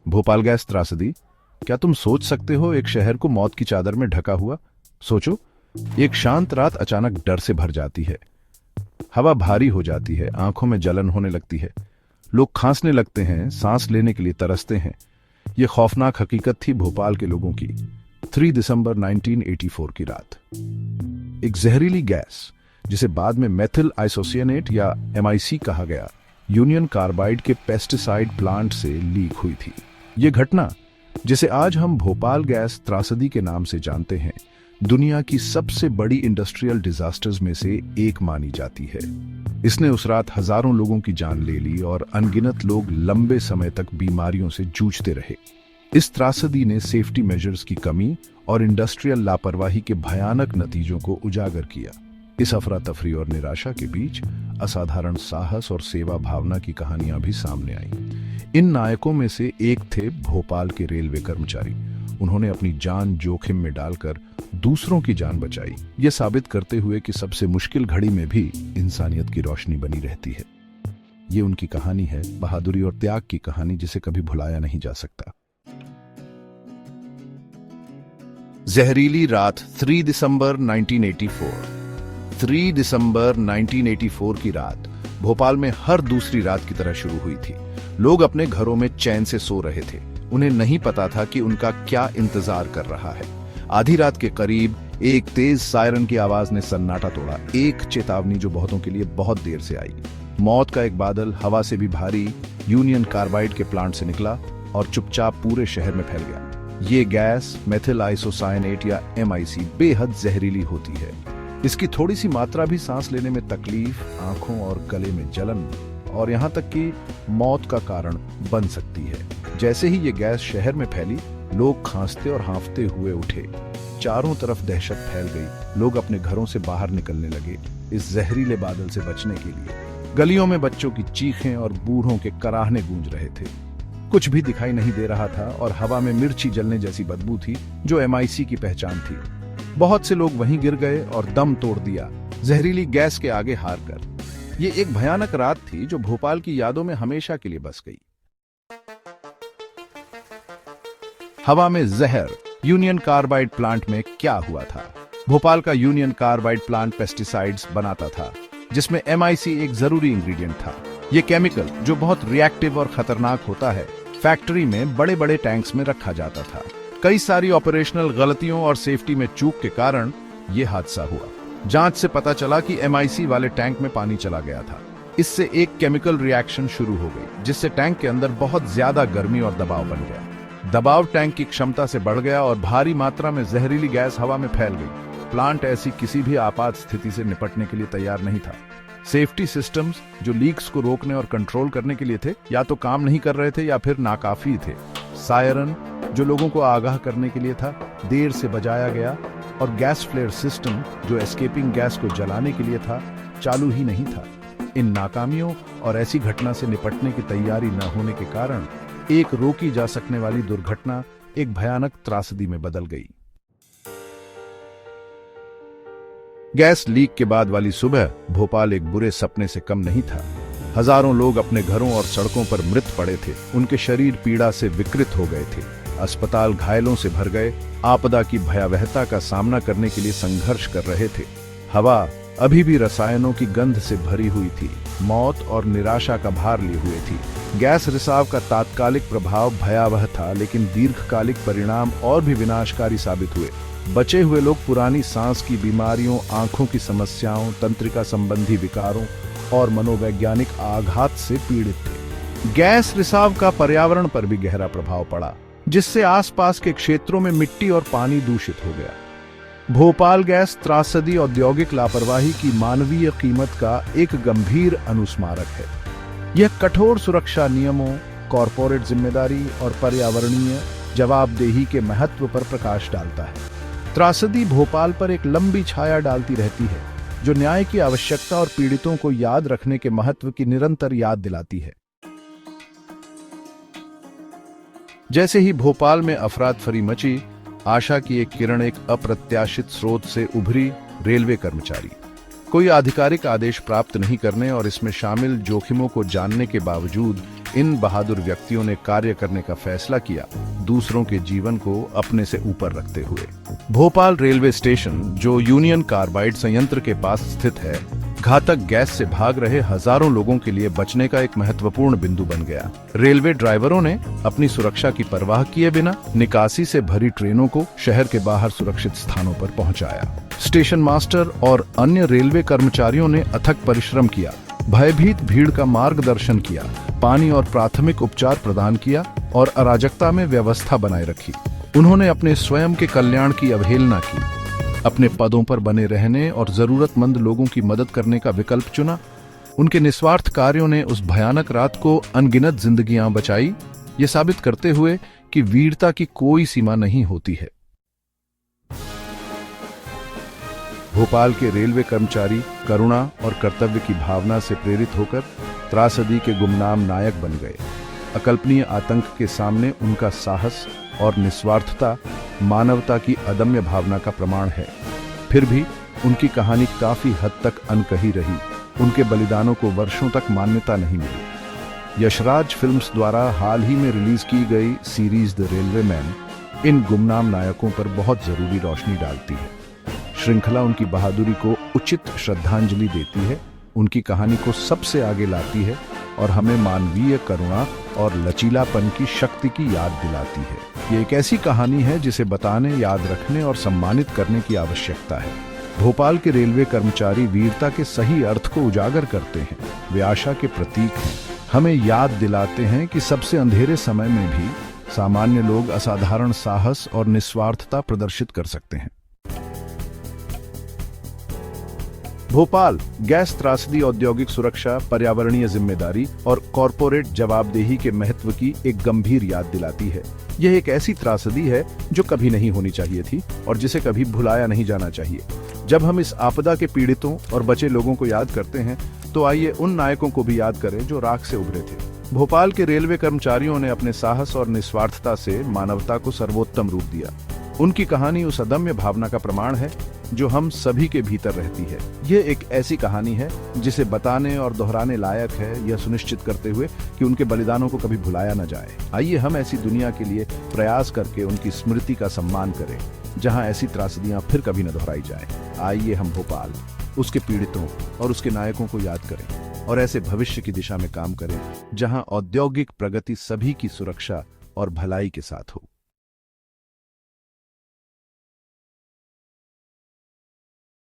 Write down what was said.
Bhopal gas त्रासदी। क्या तुम सोच सकते हो एक शहर को मौत की चादर में ढका हुआ? सोचो, एक शांत रात अचानक डर से भर जाती है। हवा भारी हो जाती है, आंखों में जलन होने लगती है, लोग खांसने लगते हैं, सांस लेने के लिए तरसते हैं। यह खौफनाक हकीकत थी भोपाल के लोगों की 3 दिसंबर 1984 की रात। एक जहरीली गैस, जिसे बाद में मेथिल आइसोसिएनेट या MIC कहा गया, यूनियन कार्बाइड के पेस्टिसाइड प्लांट से लीक हुई थी। यह घटना, जिसे आज हम भोपाल गैस त्रासदी के नाम से जानते हैं, दुनिया की सबसे बड़ी इंडस्ट्रियल डिजास्टर्स में से एक मानी जाती है। इसने उस रात हजारों लोगों की जान ले ली और अनगिनत लोग लंबे समय तक बीमारियों से जूझते रहे। इस त्रासदी ने सेफ्टी मेजर्स की कमी और इंडस्ट्रियल लापरवाही के भयानक नतीजों को उजागर किया। इस अफरा तफरी और निराशा के बीच असाधारण साहस और सेवा भावना की कहानियां भी सामने आईं। इन नायकों में से एक थे भोपाल के रेलवे कर्मचारी। उन्होंने अपनी जान जोखिम में डालकर दूसरों की जान बचाई, ये साबित करते हुए कि सबसे मुश्किल घड़ी में भी इंसानियत की रोशनी बनी रहती है। ये उनकी कहानी है, बहादुरी और त्याग की कहानी, जिसे कभी भुलाया नहीं जा सकता। जहरीली रात 3 दिसंबर 1984। 3 दिसंबर 1984 की रात भोपाल में हर दूसरी रात की तरह शुरू हुई थी। लोग अपने घरों में चैन से सो रहे थे। उन्हें नहीं पता था कि उनका क्या इंतजार कर रहा है। आधी रात के करीब एक तेज सायरन की आवाज ने सन्नाटा तोड़ा, एक चेतावनी जो बहुतों के लिए बहुत देर से आई। मौत का एक बादल हवा से भी भारी यूनियन कार्बाइड के प्लांट से निकला और चुपचाप पूरे शहर में फैल गया। ये गैस मेथिल आइसोसाइनेट या MIC बेहद जहरीली होती है। इसकी थोड़ी सी मात्रा भी सांस लेने में तकलीफ, आंखों और गले में जलन और यहां तक कि मौत का कारण बन सकती है। जैसे ही ये गैस शहर में फैली, लोग खांसते और हांफते हुए उठे। चारों तरफ दहशत फैल गई। लोग अपने घरों से बाहर निकलने लगे इस जहरीले बादल से बचने के लिए। गलियों में बच्चों की चीखें और बूढ़ों के कराहने गूंज रहे थे। कुछ भी दिखाई नहीं दे रहा था और हवा में मिर्ची जलने जैसी बदबू थी, जो MIC की पहचान थी। बहुत से लोग वहीं गिर गए और दम तोड़ दिया, जहरीली गैस के आगे हार कर। ये एक भयानक रात थी जो भोपाल की यादों में हमेशा के लिए बस गई। हवा में जहर। यूनियन कार्बाइड प्लांट में क्या हुआ था? भोपाल का यूनियन कार्बाइड प्लांट पेस्टिसाइड्स बनाता था, जिसमें MIC एक जरूरी इंग्रेडिएंट था। यह केमिकल, जो बहुत रिएक्टिव और खतरनाक होता है, फैक्ट्री में बड़े बड़े टैंक्स में रखा जाता था। कई सारी ऑपरेशनल गलतियों और सेफ्टी में चूक के कारण यह हादसा हुआ। जांच से पता चला कि MIC वाले टैंक में पानी चला गया था। इससे एक केमिकल रिएक्शन शुरू हो गई, जिससे टैंक के अंदर बहुत ज्यादा गर्मी और दबाव बन गया। दबाव टैंक की क्षमता से बढ़ गया और भारी मात्रा में जहरीली गैस हवा में फैल गई। प्लांट ऐसी किसी भी आपात स्थिति से निपटने के लिए तैयार नहीं था। सेफ्टी सिस्टम्स, जो लीक्स को रोकने और कंट्रोल करने के लिए थे, या तो काम नहीं कर रहे थे या फिर नाकाफी थे। सायरन, जो लोगों को आगाह करने के लिए था, देर से बजाया गया और गैस फ्लेयर सिस्टम, जो एस्केपिंग गैस को जलाने के लिए था, चालू ही नहीं था। इन नाकामियों और ऐसी घटना से निपटने की तैयारी न होने के कारण एक रोकी जा सकने वाली दुर्घटना एक भयानक त्रासदी में बदल गई। गैस लीक के बाद वाली सुबह भोपाल एक बुरे सपने से कम नहीं था। हजारों लोग अपने घरों और सड़कों पर मृत पड़े थे। उनके शरीर पीड़ा से विकृत हो गए थे। अस्पताल घायलों से भर गए, आपदा की भयावहता का सामना करने के लिए संघर्ष कर रहे थे। हवा अभी भी रसायनों की गंध से भरी हुई थी, मौत और निराशा का भार लिए हुए थी। गैस रिसाव का तात्कालिक प्रभाव भयावह था, लेकिन दीर्घकालिक परिणाम और भी विनाशकारी साबित हुए। बचे हुए लोग पुरानी सांस की बीमारियों, आंखों की समस्याओं, तंत्रिका संबंधी विकारों और मनोवैज्ञानिक आघात से पीड़ित थे। गैस रिसाव का पर्यावरण पर भी गहरा प्रभाव पड़ा, जिससे आसपास के क्षेत्रों में मिट्टी और पानी दूषित हो गया। भोपाल गैस त्रासदी औद्योगिक लापरवाही की मानवीय कीमत का एक गंभीर अनुस्मारक है। यह कठोर सुरक्षा नियमों, कॉरपोरेट जिम्मेदारी और पर्यावरणीय जवाबदेही के महत्व पर प्रकाश डालता है। त्रासदी भोपाल पर एक लंबी छाया डालती रहती है, जो न्याय की आवश्यकता और पीड़ितों को याद रखने के महत्व की निरंतर याद दिलाती है। जैसे ही भोपाल में अफरातफरी मची, आशा की एक किरण एक अप्रत्याशित स्रोत से उभरी। रेलवे कर्मचारी कोई आधिकारिक आदेश प्राप्त नहीं करने और इसमें शामिल जोखिमों को जानने के बावजूद इन बहादुर व्यक्तियों ने कार्य करने का फैसला किया, दूसरों के जीवन को अपने से ऊपर रखते हुए। भोपाल रेलवे स्टेशन, जो यूनियन कार्बाइड संयंत्र के पास स्थित है, घातक गैस से भाग रहे हजारों लोगों के लिए बचने का एक महत्वपूर्ण बिंदु बन गया। रेलवे ड्राइवरों ने अपनी सुरक्षा की परवाह किए बिना निकासी से भरी ट्रेनों को शहर के बाहर सुरक्षित स्थानों पर पहुंचाया। स्टेशन मास्टर और अन्य रेलवे कर्मचारियों ने अथक परिश्रम किया, भयभीत भीड़ का मार्गदर्शन किया, पानी और प्राथमिक उपचार प्रदान किया और अराजकता में व्यवस्था बनाए रखी। उन्होंने अपने स्वयं के कल्याण की अवहेलना की, अपने पदों पर बने रहने और जरूरतमंद लोगों की मदद करने का विकल्प चुना। उनके निस्वार्थ कार्यों ने उस भयानक रात को अनगिनत जिंदगियां बचाई, ये साबित करते हुए कि वीरता की कोई सीमा नहीं होती है। भोपाल के रेलवे कर्मचारी करुणा और कर्तव्य की भावना से प्रेरित होकर त्रासदी के गुमनाम नायक बन गए। अकल्पनीय आतंक के सामने उनका साहस और निस्वार्थता मानवता की अदम्य भावना का प्रमाण है। फिर भी उनकी कहानी काफी हद तक अनकही रही। उनके बलिदानों को वर्षों तक मान्यता नहीं मिली। यशराज फिल्म्स द्वारा हाल ही में रिलीज की गई सीरीज द रेलवेमैन इन गुमनाम नायकों पर बहुत जरूरी रोशनी डालती है। श्रृंखला उनकी बहादुरी को उचित श्रद्धांजलि देती है, उनकी कहानी को सबसे आगे लाती है और हमें मानवीय करुणा और लचीलापन की शक्ति की याद दिलाती है। ये एक ऐसी कहानी है जिसे बताने, याद रखने और सम्मानित करने की आवश्यकता है। भोपाल के रेलवे कर्मचारी वीरता के सही अर्थ को उजागर करते हैं। वे आशा के प्रतीक हैं, हमें याद दिलाते हैं कि सबसे अंधेरे समय में भी सामान्य लोग असाधारण साहस और निस्वार्थता प्रदर्शित कर सकते हैं। भोपाल गैस त्रासदी औद्योगिक सुरक्षा, पर्यावरणीय जिम्मेदारी और कॉरपोरेट जवाबदेही के महत्व की एक गंभीर याद दिलाती है। यह एक ऐसी त्रासदी है जो कभी नहीं होनी चाहिए थी और जिसे कभी भुलाया नहीं जाना चाहिए। जब हम इस आपदा के पीड़ितों और बचे लोगों को याद करते हैं, तो आइए उन नायकों को भी याद करें जो राख से उभरे थे। भोपाल के रेलवे कर्मचारियों ने अपने साहस और निस्वार्थता से मानवता को सर्वोत्तम रूप दिया। उनकी कहानी उस अदम्य भावना का प्रमाण है जो हम सभी के भीतर रहती है। ये एक ऐसी कहानी है जिसे बताने और दोहराने लायक है, यह सुनिश्चित करते हुए कि उनके बलिदानों को कभी भुलाया न जाए। आइए हम ऐसी दुनिया के लिए प्रयास करके उनकी स्मृति का सम्मान करें, जहां ऐसी त्रासदियां फिर कभी न दोहराई जाए। आइए हम भोपाल, उसके पीड़ितों और उसके नायकों को याद करें और ऐसे भविष्य की दिशा में काम करें जहां औद्योगिक प्रगति सभी की सुरक्षा और भलाई के साथ हो।